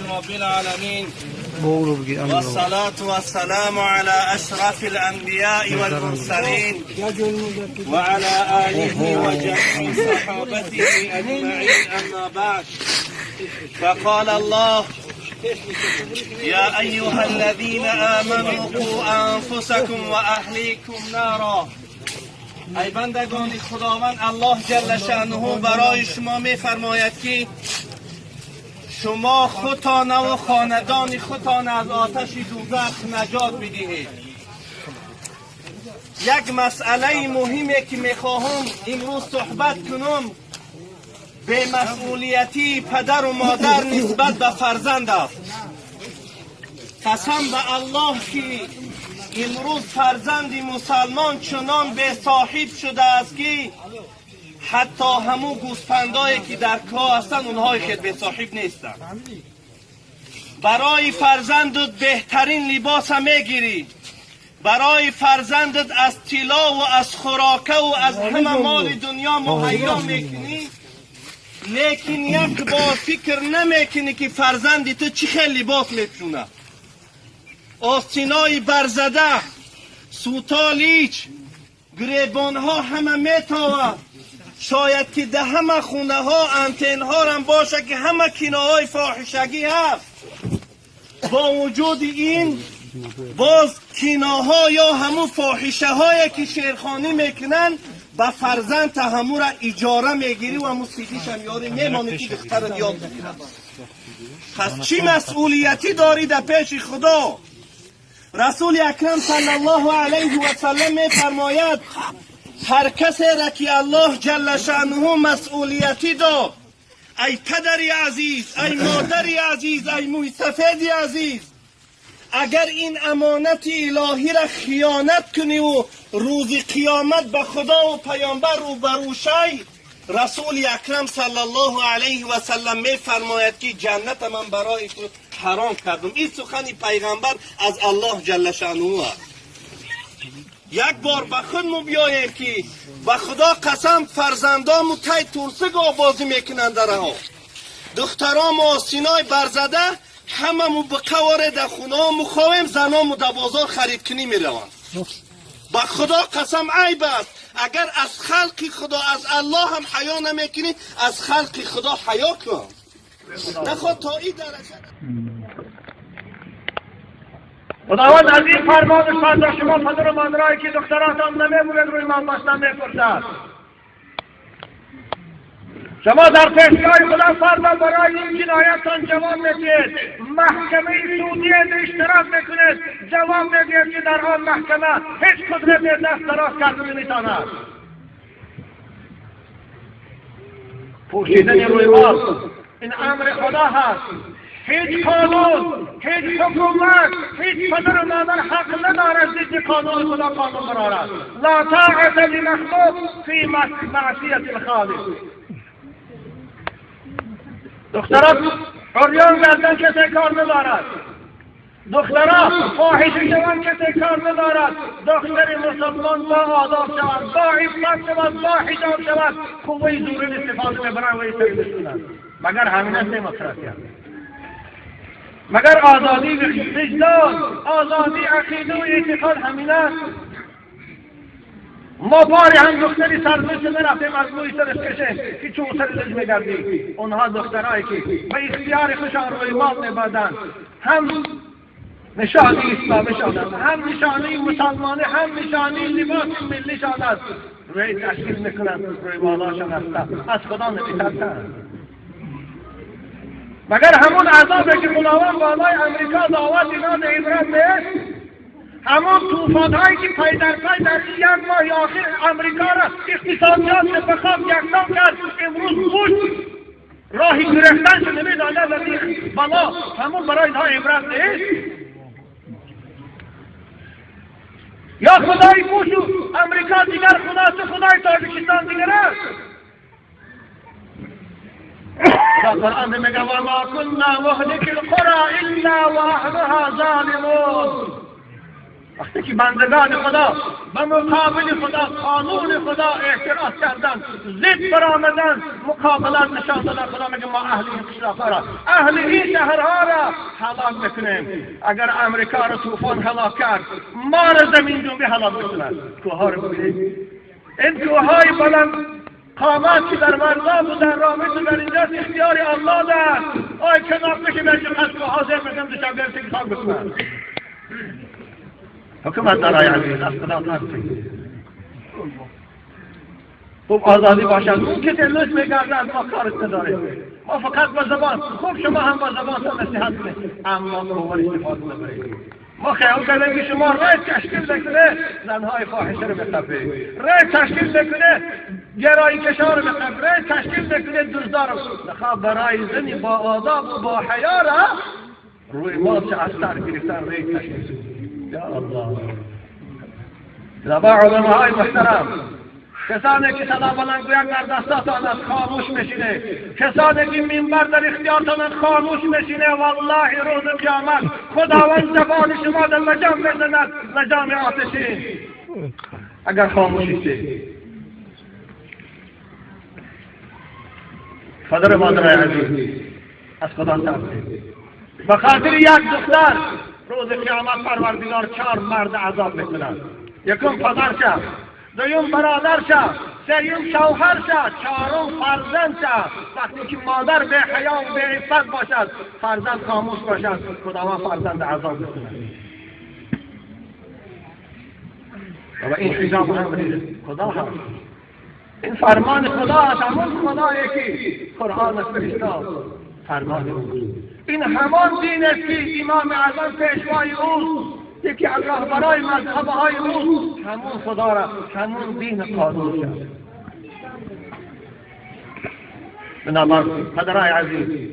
رب العالمين والصلاة والسلام على أشرف الأنبياء والمرسلين وعلى آله وجميع صحابته أجمعين أما بعد فقال الله يا أيها الذين آمنوا قوا أنفسكم وأهليكم نارا. ای بندگان خداوند الله جل شأنه برای شما می‌فرماید که شما خودتان و خاندان خودتان از آتش دوزخ نجات بدهید. یک مسئله مهمی که میخواهم امروز صحبت کنم به مسئولیتی پدر و مادر نسبت به فرزند است. قسم به الله که امروز فرزند مسلمان چنان به صاحب شده است که حتی همون گوسفندایی که در کاه هستن اونهای خیلی به صاحب نیستن. برای فرزندت بهترین لباس میگیری، برای فرزندت از طلا و از خوراکه و از همه مال دنیا مهیا میکنی، لیکن یک بار فکر نمیکنی که فرزندی تو چی خیلی لباس میپوشونه. آستینای برزده، سوتالیچ، گریبان ها همه میتاوه. شاید که ده همه خونه ها انتن ها هم باشه که همه کنایه‌های فاحشگی هست. با وجود این باز کناها یا همون فاحشه هایی که شیرخانی میکنن با فرزند همون را اجاره میگیری و همون سیدیش هم یاری میمانی که دختر یاد بگیرد. پس چی مسئولیتی داری در پیش خدا؟ رسول اکرم صلی الله علیه و سلم میفرماید هر کسی را که الله جل شأنه مسئولیتی داد، ای پدری عزیز، ای مادری عزیز، ای موی سفیدی عزیز، اگر این امانت الهی را خیانت کنی و روز قیامت به خدا و پیامبر روبرو شی، رسول اکرم صلی الله علیه و سلم میفرماید که جنت من برای تو حرام کردم. این سخن پیغمبر از الله جل شأنه است. یک بار به خودمون بیاییم که به خدا قسم فرزندامو تای ترسگاه بازی میکنن در ها، دخترام آستینای برزده هممو به قواره در خونه ها مخواهیم زنامو در بازار خرید کنی میروند. به خدا قسم عیب است اگر از خلق خدا از الله هم حیا نمیکنی، از خلق خدا حیا کن. نخواد تا این درجه. خداوند از این فرمانش فردا شما پدر و مادرایی که دختراتان نمیمونید روی من باشتن میپرسد. شما در پیشگاه خدا فردا برای این جنایتان جواب میدید، محکمه سعودیه اشتراک میکنید، جواب میدید که در آن محکمه هیچ قدرت دست دراز کردن نمیتواند. پوشیدن روی مال این امر خدا هست. هیچ قانون، هیچ حکومت، هیچ پدر و مادر حق ندارد ضد قانون خدا قانون برارد. لا طاعت لمخلوق فی معصیت الخالق. دخترات عریان گردن کسی کار ندارد، دخترات فاحشه جوان کسی کار ندارد. دختر مسلمان با آداب شود، با عفت شود، با حجاب شود، قوه زورین استفاده میبرن و ایستگیشونن. مگر همین است دموکراسی؟ مگر آزادی وجدان، آزادی عقیده و اعتقاد همین است؟ ما باری هم دختری سرزنش نرفتیم از روی سرش کشیم که چون سرزنش میگردیم. اونها دخترهایی که به اختیار خوشان روی مال میبردن، هم نشانی اسلامی شدند، هم نشانی مسلمانی، هم نشانی لباس ملی شدند، روی تشکیل میکنند، روی مالاشان هستند، از خدا نمیترسند. مگر همون عذابی که خداوند بالای امریکا دعوت اینا به عبرت نیست؟ همون طوفان‌هایی که پی در پی در یک ماه آخر امریکا را اقتصادیات به خواب یکسان کرد، امروز بود راهی گرفتن شده میداند و بلا همون برای اینها عبرت نیست؟ یا خدای بوشو امریکا دیگر خداست و خدای تاجیکستان دیگر است؟ در قرآن میگه و ما کنا مهلک القرى الا واهلها ظالمون. وقتی که بندگان خدا به مقابل خدا قانون خدا اعتراض کردن، ضد برآمدن، مقابلت نشان دادن، خدا میگه ما اهل این قشرها را، اهل این شهرها را هلاک میکنیم. اگر امریکا را طوفان هلاک کرد، ما را زمین جنبی هلاک میکنند. کوهها رو ببینید، این کوههای بلند قامت که در مرزا بودن، رامز در اینجا اختیار الله دست. آی کنار بشه برچه قصد کوها زیر بکنم دوشم برسه که خاک بکنم. حکومت دارای عزیز از خدا ترسید. خوب آزادی باشد، اون که تلوش میگرده از ما کارت نداره. ما فقط با زبان، خوب شما هم با زبان تا نصیحت کنید، اما قوار استفاده نبرید. ما خیال کردیم که شما رای تشکیل بکنه زنهای فاحشه رو بخفه، رای تشکیل بکنه گرایی کشا رو بخفه، رای تشکیل بکنه دزدار رو بخواه. برای زنی با آداب و با حیا را روی ما چه اثر گرفتن رای تشکیل. یا الله، زبا علماء محترم، کسانی که صدا بلند گویند در دستاتان از خاموش میشینه، کسانی که منبر در اختیارتان از خاموش میشینه، والله روز قیامت خداوند زبان شما در لجام میزند، لجام آتشین اگر خاموشید. پدر مادر عزیز از خدا ترسید. به خاطر یک دختر روز قیامت پروردگار 4 مرد عذاب میکند. یکم پدرشه، دوم برادرشه، سوم شوهرشه، چهارم فرزندشه. وقتی که مادر به حیا و به عفت باشد، فرزند خاموش باشد، خداوند فرزند عذاب میکند. و این حجاب هم خدا هست، این فرمان خدا هست، همون خدایی که قرآن فرستاد فرمان اوست. این همان دین است که امام اعظم پیشوای اوست، یکی از رهبرای مذهب‌های اوست، همون خدا را، همون دین قانون شد. بنابراین پدرای عزیز،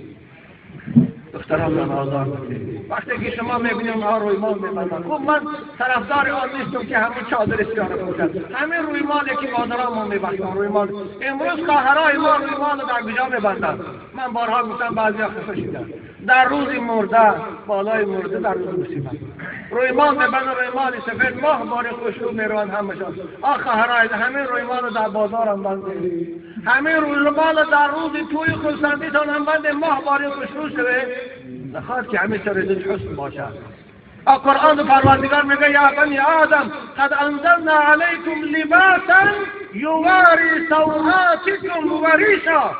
دختران را آزار بدید. وقتی که شما میبینید اونها روی مال میبندند، خب من طرفدار آن نیستم که همون چادر سیاه را پوشند، همین روی مالی که مادران میبندند، روی مال امروز خواهرای ما روی مال در کجا میبندند؟ من بارها گفتم بعضی خفه شدن در روز مرده، بالای مرده در روز مصیبت روی مال میبندند، روی مال سفید ماه باری خوشرو میروند همشان. خواهرای همین روی مال در بازار هم بندید، همین روی مال در روز توی خلصندیتان هم بندید، ماه باری خوشرو شده نخواهد که همین سرزش حسن باشد. قرآن پروردگار میگه یا بنی آدم قد انزلنا علیکم لباسا یواری سوآتکم و ریشا.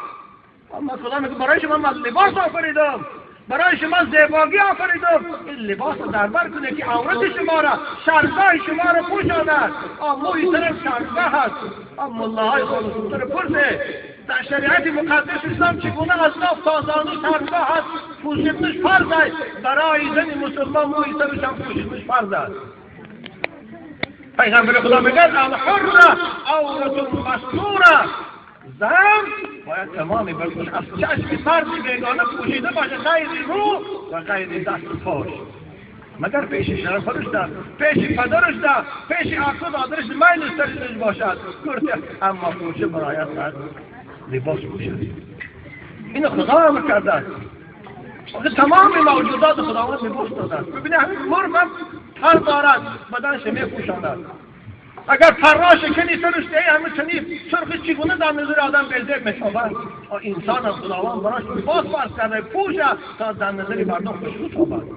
اما خدا میگه برای شما من لباس آفریدم، برای شما زیبایی آفریدم. این لباس در بر کنه که عورت شما را، شرمگاه شما را پوشاند. موی سر شرمگاه هست، اما الله های خالص سر پرسه در شریعت مقدس اسلام چگونه از ناف تا زانو شرمگاه هست پوشیدنش فرض است. برای زن مسلمان موی سرش هم پوشیدنش فرض است. پیغمبر خدا میگه الحر عورت مستوره، زن باید تمامی برکش از چشم مردی بیگانه پوشیده باشه، غیر رو و غیر دست پاش، مگر پیش شرم خودش ده، پیش پدرش ده، پیش عقل دادرش میل سرش باشد کرده، اما پوشه برایت باید لباس پوشد. این خدا هم کرده است. تمام موجودات خداوند لباس داده است. ببینید همین مرغ هم پر دارد، بدنش میپوشاند. اگر پراش کنی سرش دهی همه چنین سرخ چگونه در نظر آدم بیزه میشوند. انسان هم خداوند براش لباس فرض کرده پوشه تا در نظر مردم خوشبو شود.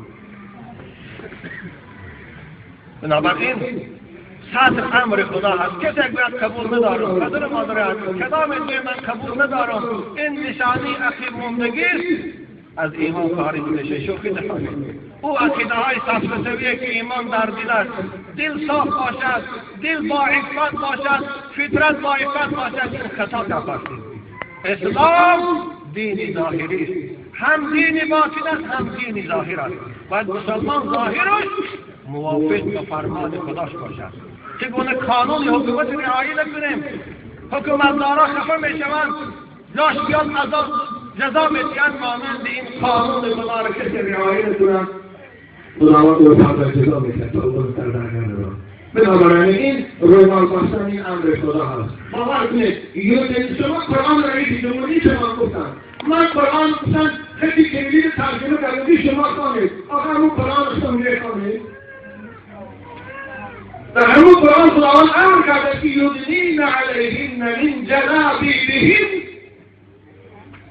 بنابراین سطح امر خدا هست. کسی اگر قبول ندارم، پدر مادر عزیز کدام این من قبول ندارم، این نشانی عقیب موندگی از ایمان خارج میشه. شوخی نکنید. او عقیده های صفصفیه که ایمان در دل است، دل صاف باشد، دل با عفت باشد، فطرت با عفت باشد، این خطا کردید. اسلام دین ظاهری است، هم دین باطن است هم دین ظاهر است. باید مسلمان ظاهرش موافق با فرمان خداش باشد. چگونه قانون حکومت رعایت نکنیم، حکومتدارا خفه میشوند، لاش بیان عذاب جزا میدهند، مانند این قانون خدا را کسی رعایت کنند خداوند او را جزا میدهد تا او در درگاه. بنابراین این رویمال باشتن این امر خدا هست. باور کنید شما قرآن رئیس جمهوری شما گفتن، من قرآن گفتن خیلی کلیدی ترجمه کردی شما خوانید، آخه همون قرآن شما میخوانید. در همون قرآن خداوند امر کرده که یدنین علیهن من جلابیبهن،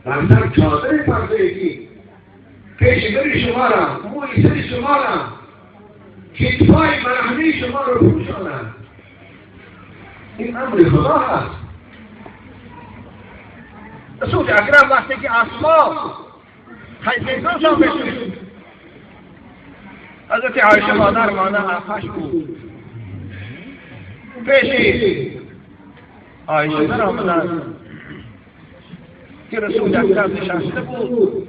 در سر چادر پردگی پیشبر شما را، موی سر شما را، کتفای برهنه شما را پوشانند. این امر خدا هست. رسول اکرم وقتی که اسما خیزیدانشان بشید، حضرت عایشه مادر مانه افش بود، پیشی عایشه در آمدن که رسول اکرم نشسته بود،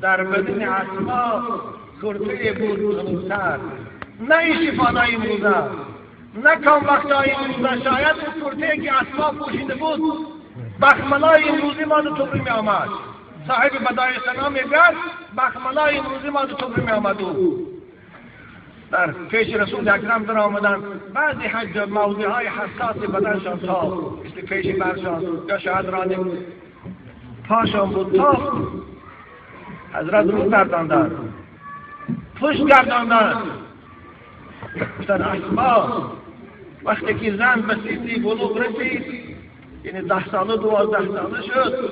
در بدن اسما کرته بود خنوستر، نه این شفانای امروزه، نه کام وقتای امروزه، شاید اون کرته که اسما پوشیده بود بخملای امروزی ما دو توبری می آمد. صاحب بدای سنا می گرد بخملای امروزی ما دو توبری می آمد. در پیش رسول اکرم در آمدن، بعضی حج موضوع های حساس بدنشان تاف، مثل پیش برشان یا شاید رانه پاشان بود تاف، حضرت رو گرداندن، پشت گرداندن، گفتن اسما وقتی که زن به سنی بلوغ رسید، یعنی 10 ساله 12 ساله شد،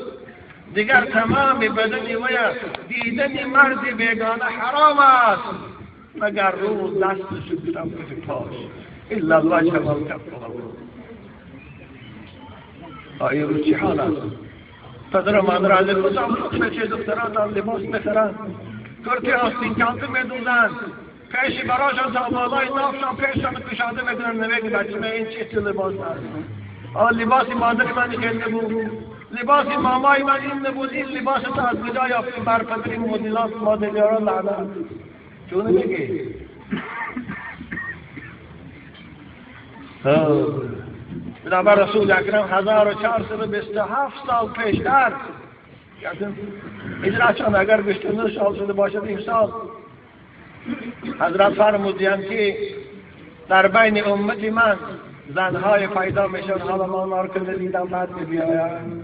دیگر تمام بدنی ویا دیدن مرد بیگانه حرام است مگر رو دستش بودم که پاش الا الوجه والکف. آیا رو چی حال است؟ پدر و مادر از کجا بچه دختران لباس بخرن، کرتی آستین کانتو میدوزن، پیشی براشان تا بالای نافشان پیششان کشاده میدونن، نمیگه بچه من این چیز لباس هست. لباس مادر من این نبود، لباس مامای من این نبود، این لباس تا از کجا یافتیم؟ بر پدر مدلیاران لعنت. چونه میگه؟ بنابر رسول اکرم 1427 سال پیشتر هجرتشان اگر 29 سال شده باشد این سال، حضرت فرمودند که در بین امت من زنهای پیدا میشن، حالا ما اونا رو که دیدم بعد میبیایم.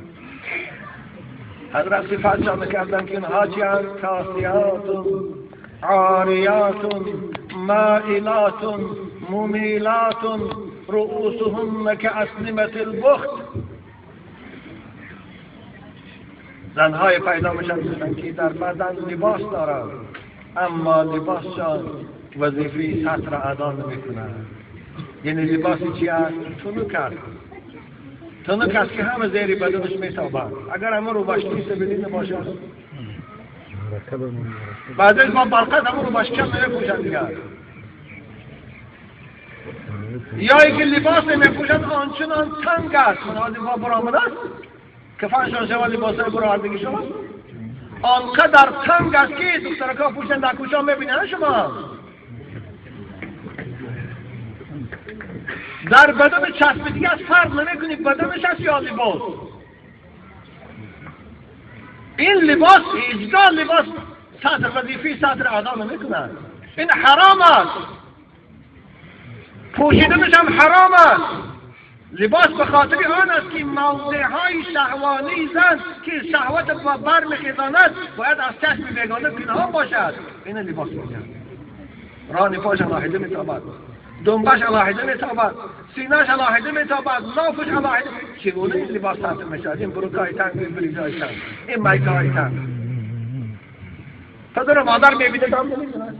حضرت صفتشان کردن که اینها چیان؟ کاسیات عاریات مائلات ممیلات رؤوسهن كأسنمة البخت. زنهای پیدا میشن که در بدن لباس دارن اما لباسشان وظیفه سطر ادا نمیکنن. یعنی لباسی چی است؟ تنک است. تنک است که همه زیر بدنش میتابند. اگر همه رو باشتی سبیلی نباشد بعدش با برقت همه رو باشکم نمیپوشن دیگر، یا اینکه لباس نمیپوشن آنچنان تنگ است منازی با برآمده است که فنشان شود لباسای برآوردگی شما آنقدر تنگ است که دخترکا پوشن در کوچه میبینن شما در بدن چسبیدگی از فرق نمیکنید بدنش است یا لباس. این لباس هیچگاه لباس سطر وظیفی سطر اعضا نمیکنن. این حرام است، پوشیدنش هم حرام است. لباس به خاطر آن است که موضعهای شهوانی زن که شهوت بر میخیزاند باید از چشم بیگانه پنهان باشد. این لباس میگن. ران پاش علاهده میتابد، دنبش علاهده میتابد، سینهش علاهده میتابد، نافش علاهده. چگونه این لباس سطر میشد؟ این بروکای تنگ، این بریزای تنگ، این مایکای تنگ. پدر و مادر میبینه کام نمیکنن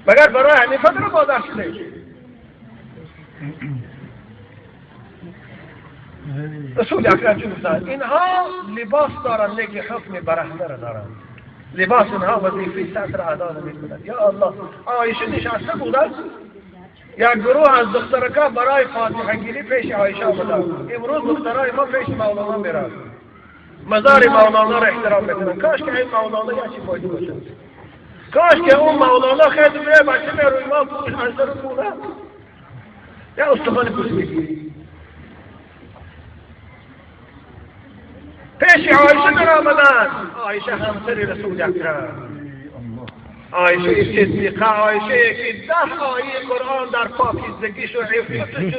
مگر برای همین پدر و مادر شده. رسول اکرم چون گفتن اینها لباس دارن لیکن حکم برهنه را دارن. لباس اینها وظیفه سطر ادا نمیکنن. یا الله، عایشه نشسته بودن، یک گروه از دخترکا برای فاتحه گیری پیش عایشه آمدن. امروز دخترای ما پیش مولانا میرن، مزار مولانا را احترام میکنن. کاش که این مولانا یا چی فایده باشه، کاش که اون مولانا خیلی میره بچه میروی ما پوش انسر بوده یا استخوان پوش میگیری. پیش عایشه در آمدن. عایشه همسر رسول اکرم، عایشه صدیقه، عایشه که 10 آیه قرآن در پاکیزگیش و عفتش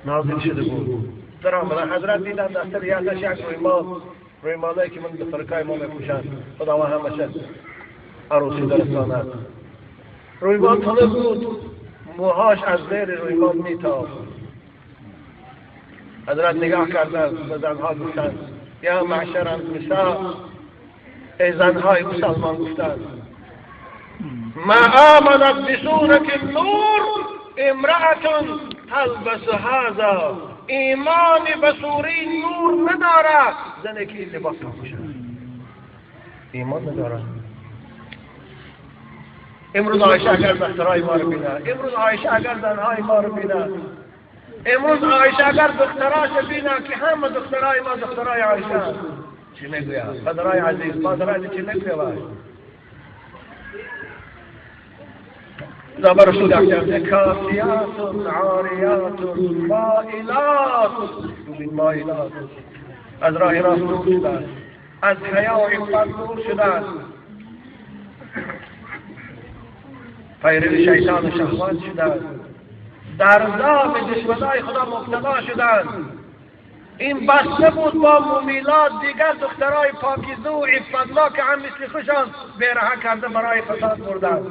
نازل شده بود. در آمدن حضرت دیدن دست ریاضش یک روی ما رویمالایی که من دخترکای ما میپوشن خدا ما همشه عروسی درستانه. رویمال تنه بود، موهاش از زیر رویمال میتاب. حضرت نگاه کردن به زنها گفتند یا معشر النساء، ای زنهای مسلمان گفتند ما آمنت بصورت النور امرأة تلبس هذا، ایمان به صوره نور نداره زنی که این لباس پوشه، ایمان نداره. امروز عایشه اگر دخترای ما رو بینه، امروز عایشه اگر زنهای ما رو بینه، امروز عایشه اگر دختراش بینه که همه دخترای ما دخترای عایشه، چی میگوید؟ پدرای عزیز، پدرای چی میگوید؟ زبر رسول اکرم کاسیات عاریات مائلات، مائلات از راه راست دور شدند، از حیا و عفت دور شدند، پیرو شیطان و شهوات شدند، در دام دشمنای خدا مبتلا شدند. این بسته بود با مومیلات دیگر دخترای پاکیزه و عفت‌الله که هم مثل خوشان بیرها کرده برای فساد بردند.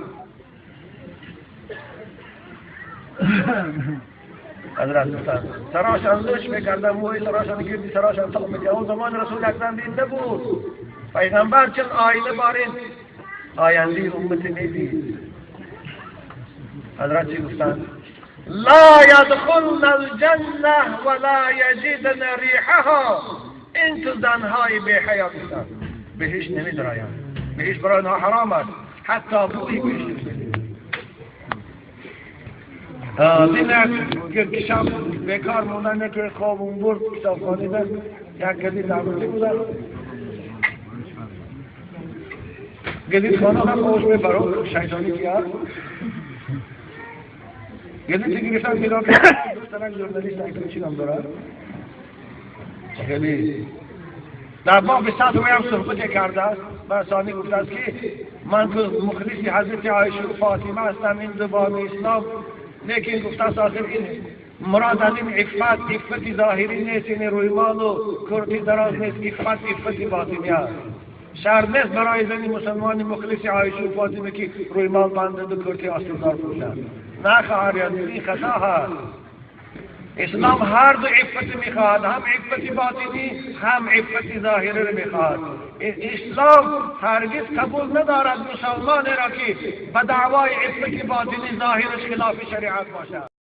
حضرت گفتند سراشان لوش میکردن، موی سراشان گردی سراشان طلب میکردن. اون زمان رسول اکرم دید نبود، پیغمبر چون آینه بارین آینده امت نیدید. حضرت چی گفتند؟ لا يدخلن الجنة ولا يجدن ريحها. این تو زنهای بی حیا گفتند بهش نمیدرایم، بهش برای آنها حرام است، حتی بوی بهش نمیدرایم. دیگه شب بیکار موندن که خوابون برد کتابخانه ده یک گدید دعوتی بودن، گدید خانه هم خوش بفرم شیطانی که هست گدید که گرفتن پیدا که دوستانک جورنالیست اکرم چی نام دارد گدید در باب سطح و هم صحبت کرده است. برسانی گفته است که من که مخلصی حضرت عایشه و فاطمه هستم، این زبان اسلام، لیکن گفته است آخر این مراد از این عفت ظاهری نیست، این رویمال و کرتی دراز نیست، عفت باطنی است. شرط نیست برای زنی مسلمان مخلص عایشه و فاطمه که رویمال بندند و کرتی آستردار پوشند. نه خواهران، این خطا هست. اسلام هر دو عفت میخواهد، هم عفت باطنی هم عفت ظاهری رو میخواهد. اسلام هرگز قبول ندارد مسلمان را که به دعوای عفت باطنی ظاهرش خلاف شریعت باشد.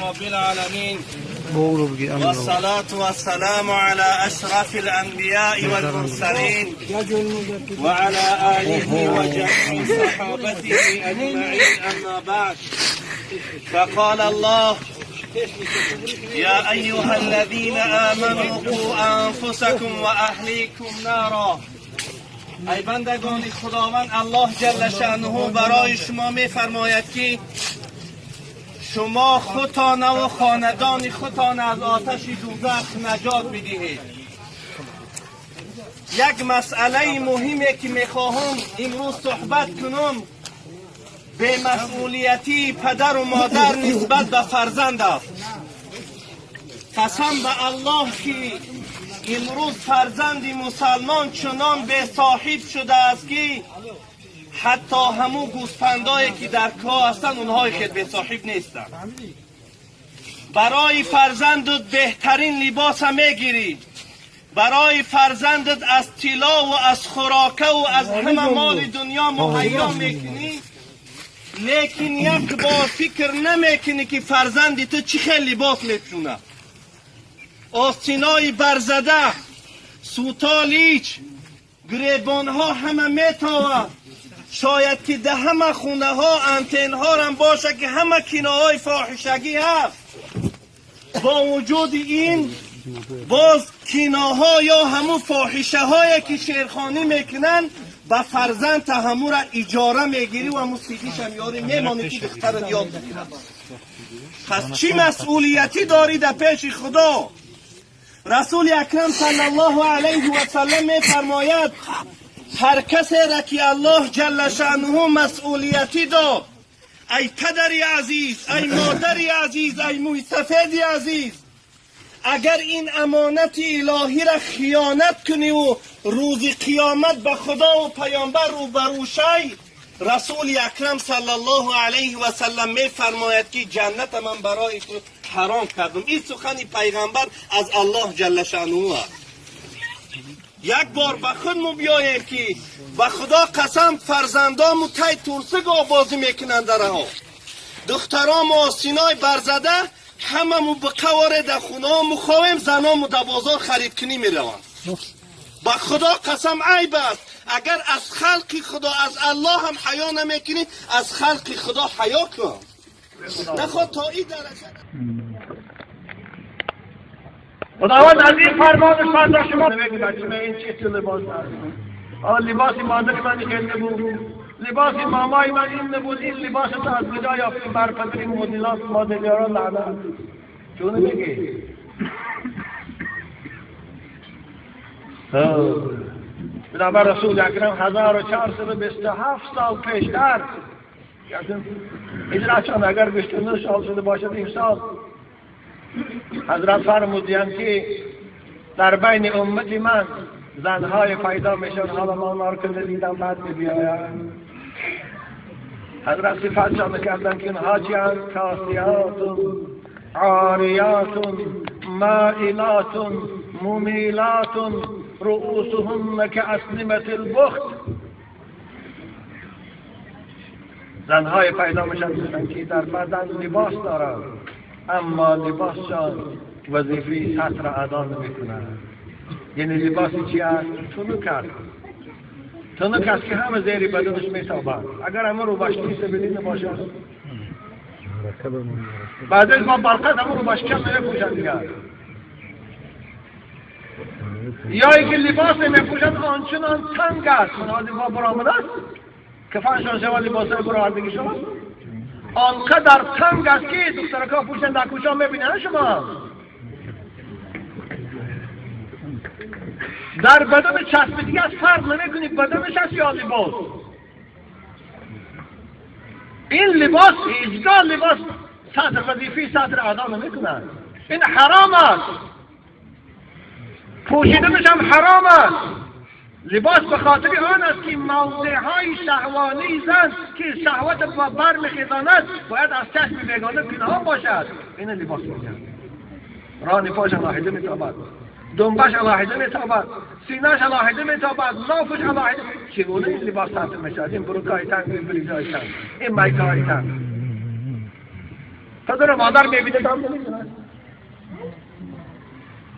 رب العالمين والصلاة والسلام على أشرف الأنبياء والمرسلين وعلى آله وجميع صحابته أجمعين، أما بعد، فقال الله يا أيها الذين آمنوا قوا أنفسكم وأهليكم نارا. ای بندگان خداوند الله جل شأنه برای شما میفرماید که شما خودتان و خاندان خودتان از آتش دوزخ نجات بدهید. یک مسئله مهمی که میخواهم امروز صحبت کنم به مسئولیتی پدر و مادر نسبت به فرزند است. قسم به الله که امروز فرزند مسلمان چنان به صاحب شده است که حتی همون گوسفندایی که در کوه هستن اونهای خیلی به صاحب نیستن. برای فرزندت بهترین لباس میگیری، برای فرزندت از طلا و از خوراکه و از همه مال دنیا مهیا میکنی، لیکن یک بار فکر نمیکنی که فرزندی تو چه خیلی لباس میپوشونه. آستینای برزده، سوتالیچ، گریبان ها همه میتاوه. شاید که ده همه خونه ها انتن ها هم باشه که همه کنایه‌های فاحشگی هست. با وجود این باز کناها یا همون فاحشه هایی که شیرخانی میکنن با فرزند همون را اجاره میگیری و همون سیدیش هم یاری میمانی که دختر یاد بگیره. پس چی مسئولیتی داری در پیش خدا؟ رسول اکرم صلی الله علیه و سلم میفرماید هر کسی را که الله جل شأنه مسئولیتی داد ای پدری عزیز، ای مادری عزیز، ای موی سفیدی عزیز، اگر این امانت الهی را خیانت کنی و روز قیامت به خدا و پیامبر روبرو شی، رسول اکرم صلی الله علیه و سلم می فرماید که جنت من برای تو حرام کردم. این سخن پیغمبر از الله جل شانه است. یک بار به خودمو بیاییم که به خدا قسم فرزندامو تای ترسگاه بازی میکنن در ها، دخترام آسینای برزده هممو به قواره در خونه ها مخواهیم، زنامو در بازار خرید کنی میروند. به خدا قسم عیب است. اگر از خلق خدا از الله هم حیا نمیکنی، از خلق خدا حیا کن. نخواد تا این درجه. خداوند از این فرمانش من در شما نمیگه بچه این چه لباس هست؟ لباس مادر من این نبود، لباس مامای من این نبود، این لباس تو از کجا یافتی؟ بر پدر مدلیاران لعنت. چون میگه بنابر رسول اکرم 1427 سال پیشتر هجرتشان اگر 29 سال شده باشد این سال، حضرت فرمودند که در بین امت من زنهای پیدا میشن، حالا ما اونا رو که دیدم بعد میبیایم. حضرت صفتشان کردن که اینها چیند؟ کاسیات عاریات مائلات ممیلات رؤوسهن كأسنمة البخت. زنهای پیدا میشن که در بدن لباس دارند اما لباسشان وظیفه سطر ادا نمیکنند. یعنی لباسی چی است؟ تنک است. تنک است که همه زیر بدنش میتابند. اگر همه رو باشتی سبیلی نباشد، بعد از ما برقد همه رو باشکم نمیپوشند دیگر، یا اینکه لباس میپوشند آنچنان تنگ است منادی ما برآمده است که فنشان شما لباس برآوردگی شما آنقدر تنگ است که دخترکا پوشند در کوچه میبینن شما در بدن چسبیدگی از فرق نمیکنید بدنش است یا لباس. این لباس هیچگاه لباس سطر وظیفی سطر ادا نمیکنند. این حرام است، پوشیدنش هم حرام است. لباس به خاطر آن است که موضعهای شهوانی زن که شهوت بر میخیزاند باید از چشم بیگانه پنهان باشد. این لباس میگن. ران پاش علاهده میتابد، دنبش علاهده میتابد، سینهش علاهده میتابد، نافش علاهده. چگونه این لباس سطر میشد؟ این بروکای تنگ، این بلیزای تنگ، این مایکای تنگ. پدر مادر میبینه دام نمیزند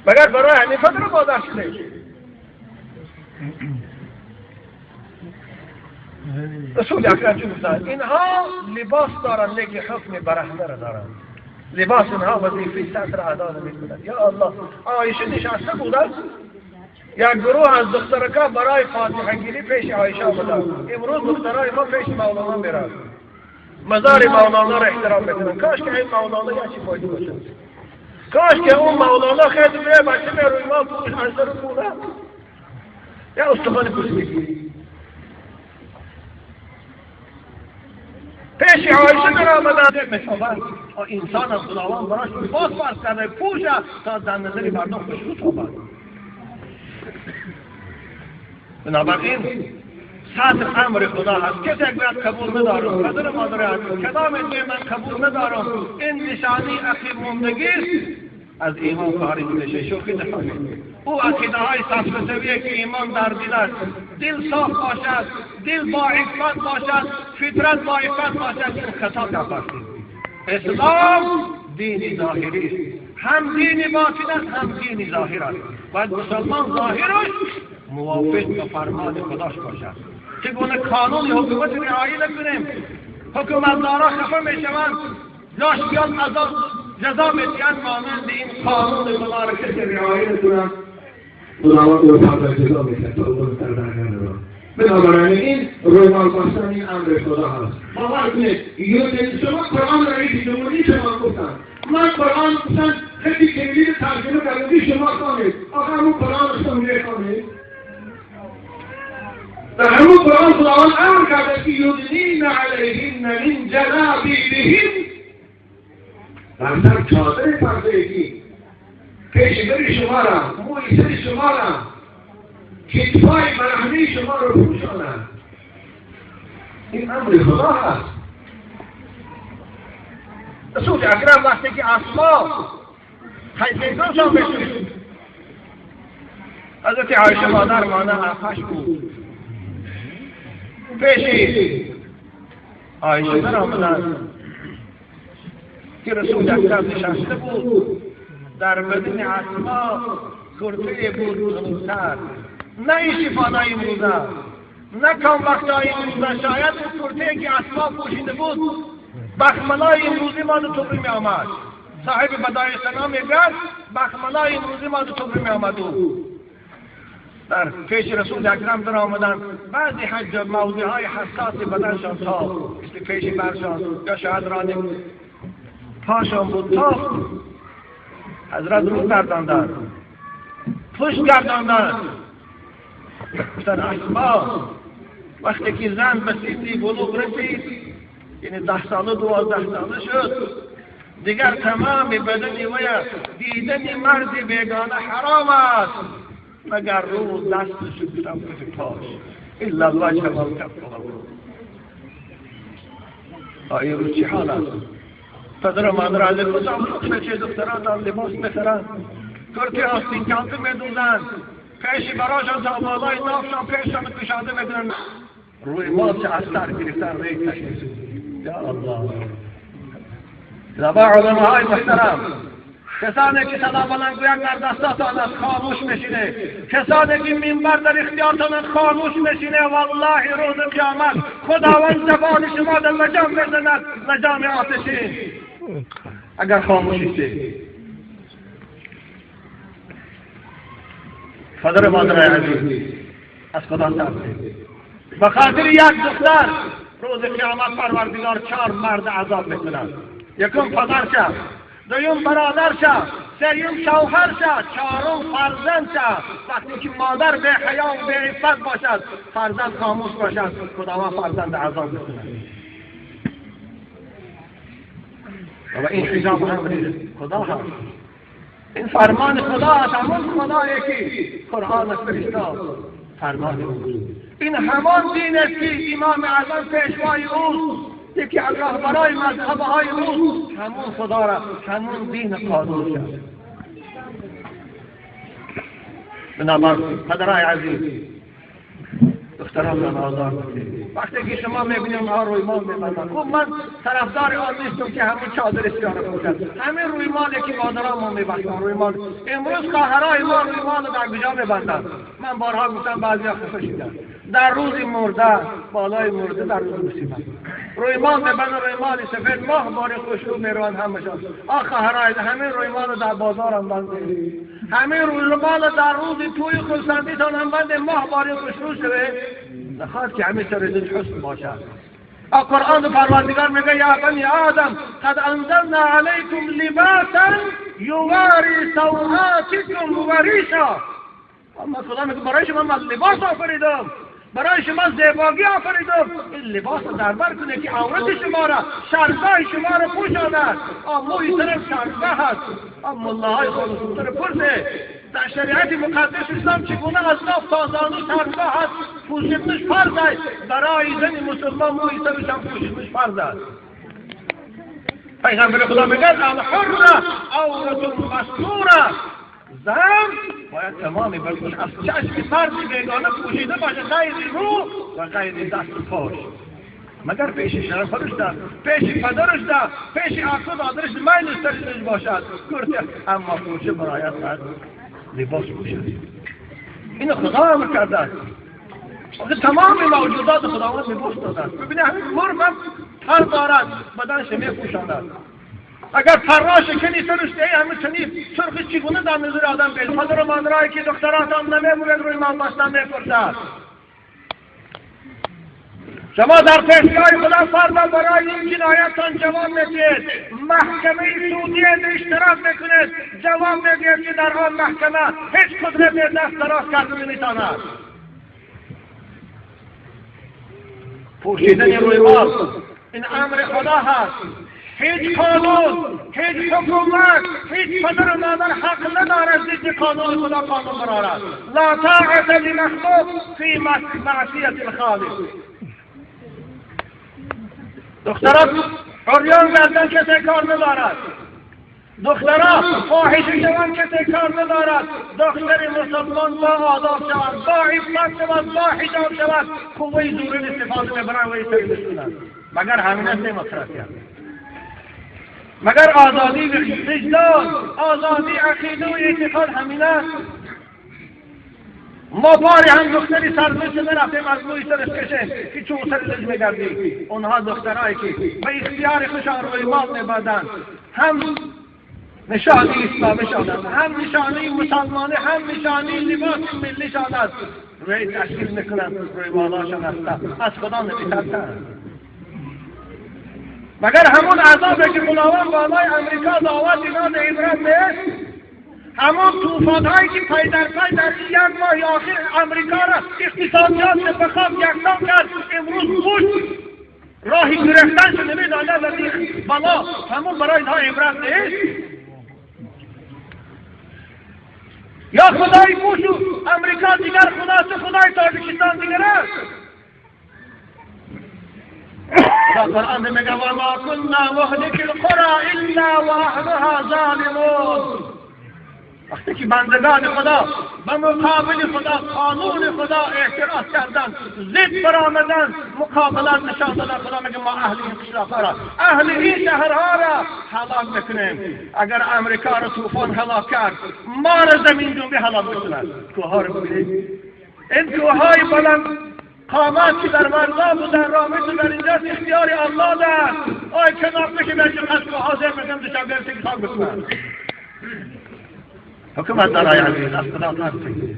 مگر برای همین پدر مادر شده. رسول اکرم چون گفتند اینها لباس دارن لیکن حکم برهنه را دارن. لباس اینها وظیفه سطر ادا نمیکنند. یا الله، عایشه نشسته بودند، یک گروه از دخترکا برای فاتحه گیری پیش عایشه آمدند. امروز دخترای ما پیش مولانا میرن، مزار مولانا را احترام میکنن. کاش که این مولانا یا چی فایده باشه، کاش که اون مولانا خیلی میره بچه میره روی ما پوش از در پوله یا استخوان پوش میگیری. پیش عایشه در آمدن میتابند انسان از خداوند براش لباس فرض کرده پوشه تا در نظر مردم خوشبو تابد. بنابراین سطر امر خدا هست. کسی اگر قبول ندارم پدر مادر عزیز کدام این من قبول ندارم، این نشانی اخیر موندگی از ایمان خارج میشه. شوخی نکنید. او عقیده های صفویه که ایمان در دل است، دل صاف باشد، دل با عفت باشد، فطرت با عفت باشد، خطا نپرسید. اسلام دین ظاهری است، هم دین باطن است هم دین ظاهر است. باید مسلمان ظاهرش موافق به فرمان خداش باشد. چگونه قانون حکومت رعایت نکنیم، حکومتدارا خفه میشوند، لاشیان جزا میدهند، مانند این قانون خدا را کسی رعایت کنند خداوند او را جزا میدهد تا او در درگاه را. بنابراین این رویمال بستن این امر خدا هست. باور کنید شما قرآن را دیدید شما گفتن من قرآن گفتن خیلی کلیل ترجمه کردی شما خوانید. آخه همون قرآن را شما میخوانید. در همون قرآن خداوند امر کرده که یدنین علیهن علیهن من جلابیبهن رفتن چادر پردگی پیشگر شما را موی سر شما را کتفای برهنه شما را پوشانند. این امر خدا هست. رسول اکرم وقتی که اسما حیثیتشان بشید حضرت عایشه مادر مانه بود پیشی عایشه در آمدن که رسول اکرم نشسته بود در بدن اسما کرته بود زمین‌تر، نه این شفانای امروزه نه کم وقتای امروزه. شاید اون کرته که اسما پوشیده بود بخملای امروزی ما دو توبری می آمد. صاحب بدای سنا میگد بخملای امروزی ما دو توبری می آمد. در پیش رسول اکرم در آمدن بعضی حج موضوع های حساس بدنشان تا مثل پیش برشان یا شاید رانه پاشان بود تا حضرت رو گرداندن پشت گرداندن گفتن اسما وقتی که زن به سیزی بلوغ رسید یعنی 10 ساله 12 ساله شد دیگر تمام بدنی و دیدن مرد بیگانه حرام است مگر رو دستش بودم به پاش الا الوجه و الکف. آیا رو چی حال است؟ پدر و مادر علی کجا بچه دختران لباس بخرن کرتی آستین کانتر میدوزن پیشی براشان تا بالای نافشان پیششان کشاده میدونن روی ما چه اثر گرفتن ریک تشمیز. یا الله زبا علمه های محترم کسانی که صدا بلند گویند در دستاتان از خاموش میشینه، کسانی که منبر در اختیارتان خاموش میشینه، والله روز قیامت خداوند زبان شما در لجام بزند لجام آتشین اگر خاموشید. پدر مادر عزیز از خدا ترسید. به خاطر یک دختر روز قیامت پروردگار 4 مرد عذاب میکند. یکم پدرشه، دوم برادرشه، سوم شوهرشه، چهارم فرزندشه. وقتی که مادر به حیا و به عفت باشد فرزند خاموش باشد خداوند فرزند عذاب میکند. و این حجاب امر خدا هست، این فرمان خدا هست، همون خدایی که قرآن فرستاد فرمان اوست. این همان دین است که امام اعظم پیشوای اوست، یکی از رهبرای مذهب‌های اوست، همون خدا را همون دین قانون شد. بنابراین پدرای عزیز دختران را آزار بدید. وقتی که شما میبینید اونها روی مال میبندن، خب من طرفدار آن نیستم که همون چادر استیاره باشد، همین روی مالی که مادران ما میبندن روی مال. امروز خواهرای ما روی مال در کجا میبندن؟ من بارها گفتم بعضی خفه شدن در روز مرده بالای مرده در روز مصیبت روی مال میبندن، روی مال سفید ماه بار خوشرو میروند همشان. خواهرای همین روی مال در بازار هم بنده، همین روی مال در روز توی خلصندیتان هم بنده ماه بار خوشرو شده نخواهد که همین سر رزق حسن باشد. قرآن پروردگار میگه یا بنی آدم قد انزلنا علیکم لباسا یواری سوآتکم و ریشا. اما خدا میگه برای شما من لباس آفریدم، برای شما زیبایی آفریدم. این لباس در بر کنه که عورت شما را شرمگاه شما را پوشاند. موی طرف شرمگاه هست، اما الله های خالص پرسه در شریعت مقدس اسلام چگونه از ناف تا زانو شرمگاه هست پوشیدنش فرض است. برای زن مسلمان موی طرفش هم پوشیدنش فرض است. پیغمبر خدا میگه الحر عورة مستورة، زن باید تمامی بلکن از چشم فردی بیگانه پوشیده باشه، غیر رو و غیر دست پاش، مگر پیش شرفش ده، پیش پدرش ده، پیش آقا دادرش میل سرش باشد کرده، اما پوشه برایت باید لباس پوشد. اینو خدا امر کرده است. تمام موجودات خداوند لباس داده است. ببینید همین مرغ هم پر دارد بدنش میپوشاند. اگر پراش کنی سرش دهی همه چنین سرخش چگونه در نظر آدم بیل. پدر و مادرایی که دختراتان نمیموند روی مال بستن میپرسد. شما در پیشگاه خدا فرمان برای این جنایتان جواب میدید، محکمه سعودی اشتراک میکنید، جواب میدید که در آن محکمه هیچ قدرت دست دراز کردن نمیتواند. پوشیدن روی مال این امر خدا هست. هیچ قانون، هیچ حکومت، هیچ پدر و مادر حق ندارد ضد قانون خدا قانون برارد. لا طاعت لمخلوق فی معصیت الخالق. دختران عریان گردن کسی کار ندارد. دخترها فاحشه شوند کسی کار ندارد. دختر مسلمان با آداب شود، با عفت شود، با حجاب شود، قوه زورین استفاده میبرند و استفاده مگر همین است دموکراسی است. مگر آزادی وجدان، آزادی عقیده و اعتقاد همین است. ما باری هم دختری سرزنش نرفتیم از موی سرش کشیم که چون سر لج میگردیم. اونها دخترهایی که به اختیار خوشان روی مال میبردن، هم نشانی اسلامی شدند، هم نشانی مسلمانی، هم نشانی لباس ملی شدند، روی تشکیل میکنند، روی مالاشان هستند، از خدا نمیترسند. مگر همون عذابی که خداوند بالای امریکا دعوت اینا به عبرت نیست؟ همون طوفان‌هایی که پی در پی در یک ماه آخر امریکا را اقتصادیات به خواب یکسان کرد، امروز بوش راهی گرفتنش نمیداند از این بلا، همون برای اینها عبرت نیست؟ یا خدای بوش و امریکا دیگر خداست، خدای تاجیکستان دیگر است. در قرآن میگه و ما كنا مهلك القرى الا واهلها ظالمون. وقتی که بندگان خدا به مقابل خدا قانون خدا اعتراض کردن، ضد برآمدن، مقابلت نشان دادن، خدا میگه ما اهل این قشرها را، اهل این شهرها را هلاک میکنیم. اگر امریکا را طوفان هلاک کرد، ما را زمین جنبی هلاک میکنند. کوهها رو ببینید، این کوههای بلند قامت که در مرزا و در رامت و در اینجا اختیار الله دست. آی کنار بشه برشو قصد و حاضر بگم دو شب برسی که خاک بکنن. حکومت دارای عزیز از خدا نرسی.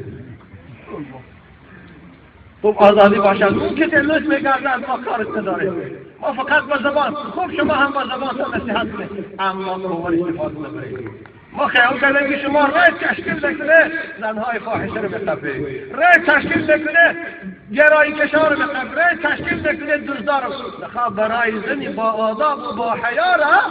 خوب آزادی باشد. اون که تلوش میگردن ما کارش نداره. ما فقط با زبان، خوب شما هم با زبان تا نصیحت کنید، اما قوار استفاده نبرید. ما خیال کردیم که شما رای تشکیل بکنه زنهای فاحشه رو بخبه، رای تشکیل بکنه گرایی کشار رو بخبه، رای تشکیل بکنه دزدار رو بخواه. برای زنی با آداب و با حیا را